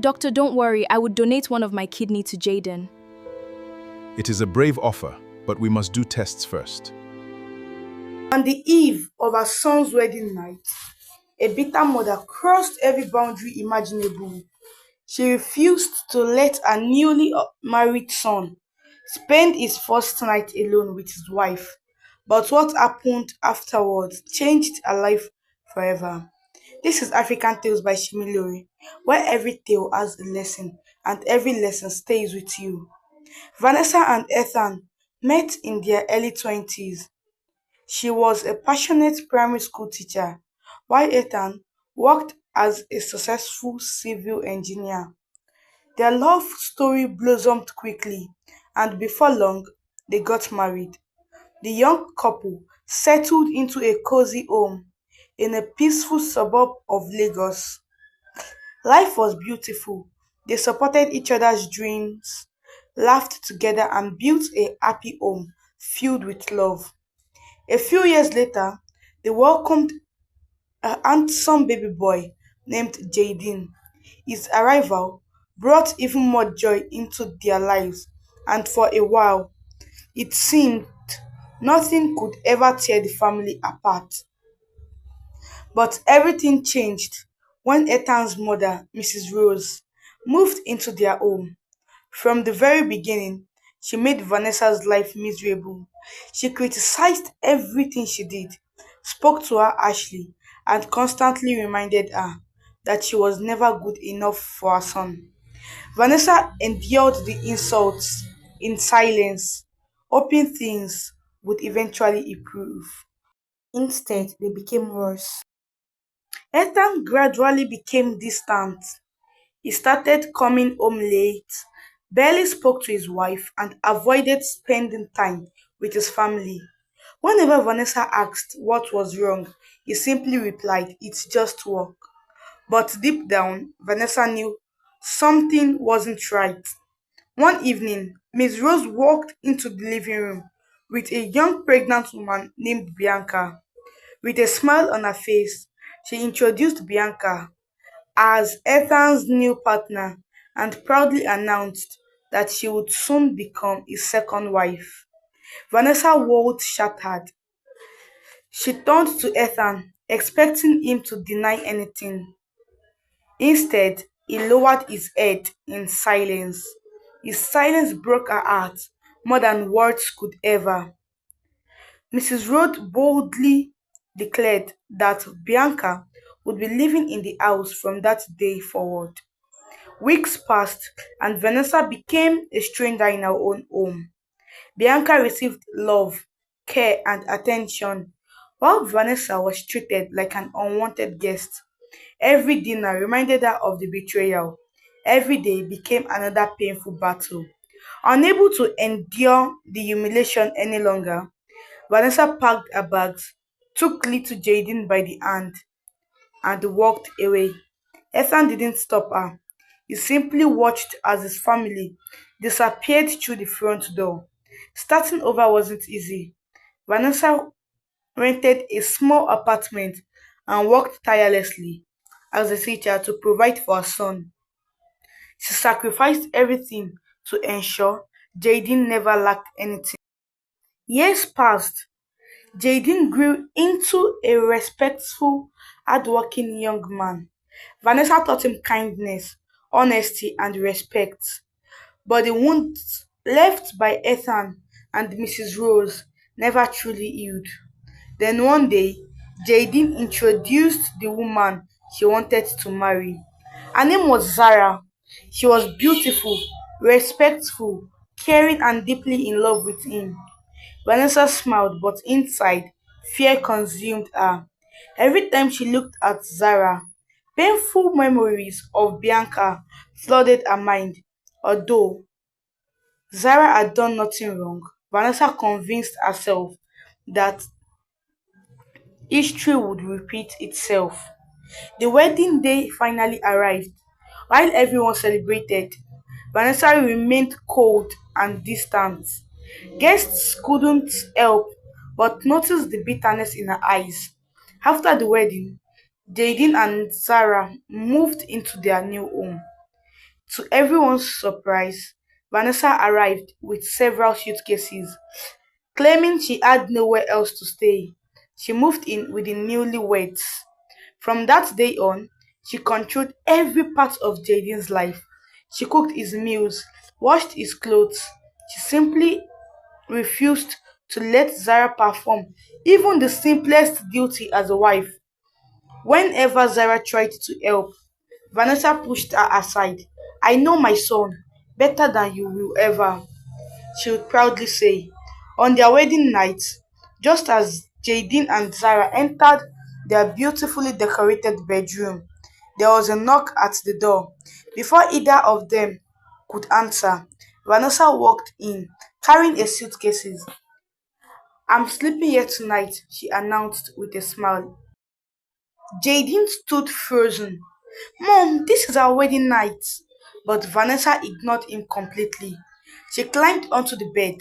Doctor, don't worry, I would donate one of my kidney to Jaden. It is a brave offer, but we must do tests first. On the eve of her son's wedding night, a bitter mother crossed every boundary imaginable. She refused to let her newly married son spend his first night alone with his wife. But what happened afterwards changed her life forever. This is African Tales by Shimilori, where every tale has a lesson and every lesson stays with you. Vanessa and Ethan met in their early 20s. She was a passionate primary school teacher, while Ethan worked as a successful civil engineer. Their love story blossomed quickly, and before long, they got married. The young couple settled into a cozy home in a peaceful suburb of Lagos. Life was beautiful. They supported each other's dreams, laughed together, and built a happy home filled with love. A few years later, they welcomed a handsome baby boy named Jaden. His arrival brought even more joy into their lives, and for a while, it seemed nothing could ever tear the family apart. But everything changed when Ethan's mother, Mrs. Rose, moved into their home. From the very beginning, she made Vanessa's life miserable. She criticized everything she did, spoke to her harshly, and constantly reminded her that she was never good enough for her son. Vanessa endured the insults in silence, hoping things would eventually improve. Instead, they became worse. Ethan gradually became distant. He started coming home late, barely spoke to his wife, and avoided spending time with his family. Whenever Vanessa asked what was wrong, he simply replied, "It's just work." But deep down, Vanessa knew something wasn't right. One evening, Miss Rose walked into the living room with a young pregnant woman named Bianca. With a smile on her face, she introduced Bianca as Ethan's new partner and proudly announced that she would soon become his second wife. Vanessa's world shattered. She turned to Ethan, expecting him to deny anything. Instead, he lowered his head in silence. His silence broke her heart more than words could ever. Mrs. Rhodes boldly declared that Bianca would be living in the house from that day forward. Weeks passed, and Vanessa became a stranger in her own home. Bianca received love, care, and attention, while Vanessa was treated like an unwanted guest. Every dinner reminded her of the betrayal. Every day became another painful battle. Unable to endure the humiliation any longer, Vanessa packed her bags, took little Jaden by the hand, and walked away. Ethan didn't stop her. He simply watched as his family disappeared through the front door. Starting over wasn't easy. Vanessa rented a small apartment and worked tirelessly as a teacher to provide for her son. She sacrificed everything to ensure Jaden never lacked anything. Years passed. Jaden grew into a respectful, hardworking young man. Vanessa taught him kindness, honesty, and respect. But the wounds left by Ethan and Mrs. Rose never truly healed. Then one day, Jaden introduced the woman she wanted to marry. Her name was Zara. She was beautiful, respectful, caring, and deeply in love with him. Vanessa smiled, but inside, fear consumed her. Every time she looked at Zara, painful memories of Bianca flooded her mind. Although Zara had done nothing wrong, Vanessa convinced herself that history would repeat itself. The wedding day finally arrived. While everyone celebrated, Vanessa remained cold and distant. Guests couldn't help but notice the bitterness in her eyes. After the wedding, Jaden and Sarah moved into their new home. To everyone's surprise, Vanessa arrived with several suitcases. Claiming she had nowhere else to stay, she moved in with the newlyweds. From that day on, she controlled every part of Jaden's life. She cooked his meals, washed his clothes. She simply refused to let Zara perform even the simplest duty as a wife. Whenever Zara tried to help, Vanessa pushed her aside. I know my son better than you will ever, she would proudly say. On their wedding night, just as Jaden and Zara entered their beautifully decorated bedroom, there was a knock at the door. Before either of them could answer, Vanessa walked in, carrying a suitcase. I'm sleeping here tonight, she announced with a smile. Jaden stood frozen. Mom, this is our wedding night. But Vanessa ignored him completely. She climbed onto the bed,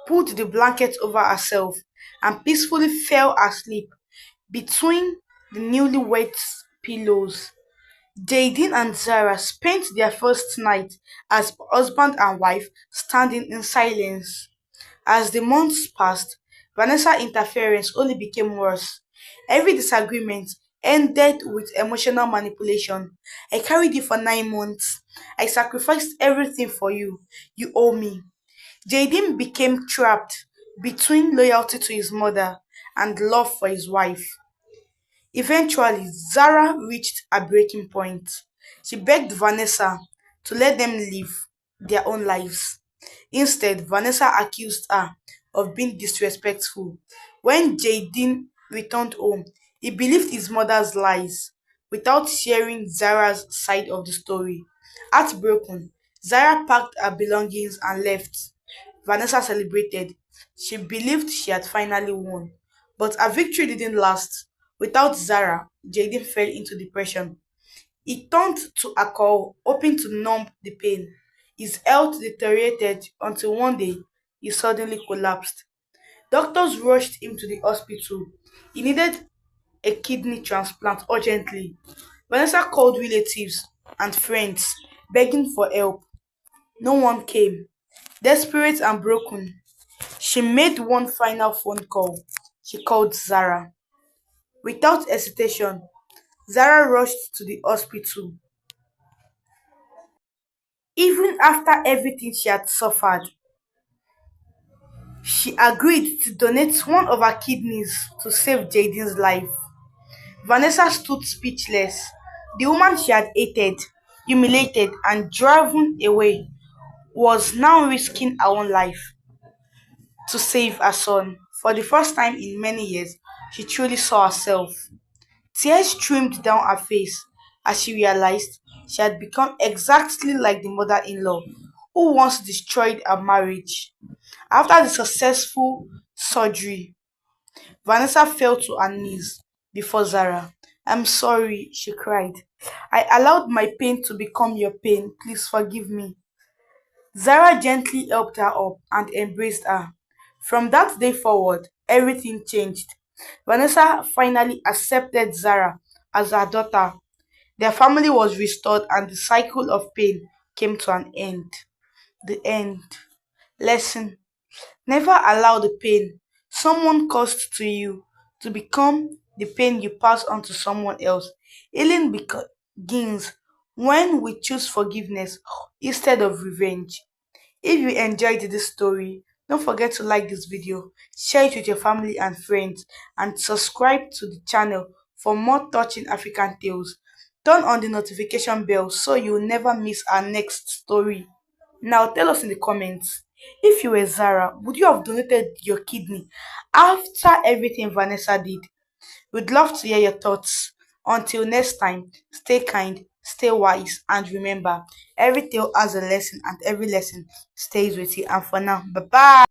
pulled the blanket over herself, and peacefully fell asleep between the newlyweds' pillows. Jaden and Zara spent their first night as husband and wife standing in silence. As the months passed, Vanessa's interference only became worse. Every disagreement ended with emotional manipulation. I carried you for 9 months. I sacrificed everything for you. You owe me. Jaden became trapped between loyalty to his mother and love for his wife. Eventually, Zara reached a breaking point. She begged Vanessa to let them live their own lives. Instead, Vanessa accused her of being disrespectful. When Jaden returned home, he believed his mother's lies without sharing Zara's side of the story. Heartbroken, Zara packed her belongings and left. Vanessa celebrated. She believed she had finally won. But her victory didn't last. Without Zara, Jaden fell into depression. He turned to alcohol, hoping to numb the pain. His health deteriorated until one day he suddenly collapsed. Doctors rushed him to the hospital. He needed a kidney transplant urgently. Vanessa called relatives and friends, begging for help. No one came. Desperate and broken, she made one final phone call. She called Zara. Without hesitation, Zara rushed to the hospital. Even after everything she had suffered, she agreed to donate one of her kidneys to save Jaden's life. Vanessa stood speechless. The woman she had hated, humiliated, and driven away was now risking her own life to save her son. For the first time in many years, she truly saw herself. Tears streamed down her face as she realized she had become exactly like the mother in law who once destroyed her marriage. After the successful surgery, Vanessa fell to her knees before Zara. I'm sorry, she cried. I allowed my pain to become your pain. Please forgive me. Zara gently helped her up and embraced her. From that day forward, everything changed. Vanessa finally accepted Zara as her daughter. Their family was restored and the cycle of pain came to an end. The end. Lesson. Never allow the pain someone caused to you to become the pain you pass on to someone else. Healing begins when we choose forgiveness instead of revenge. If you enjoyed this story, don't forget to like this video, share it with your family and friends, and subscribe to the channel for more touching African tales. Turn on the notification bell so you'll never miss our next story. Now tell us in the comments, if you were Zara, would you have donated your kidney after everything Vanessa did? We'd love to hear your thoughts. Until next time, stay kind, stay wise, and remember, every tale has a lesson and every lesson stays with you. And for now, bye bye.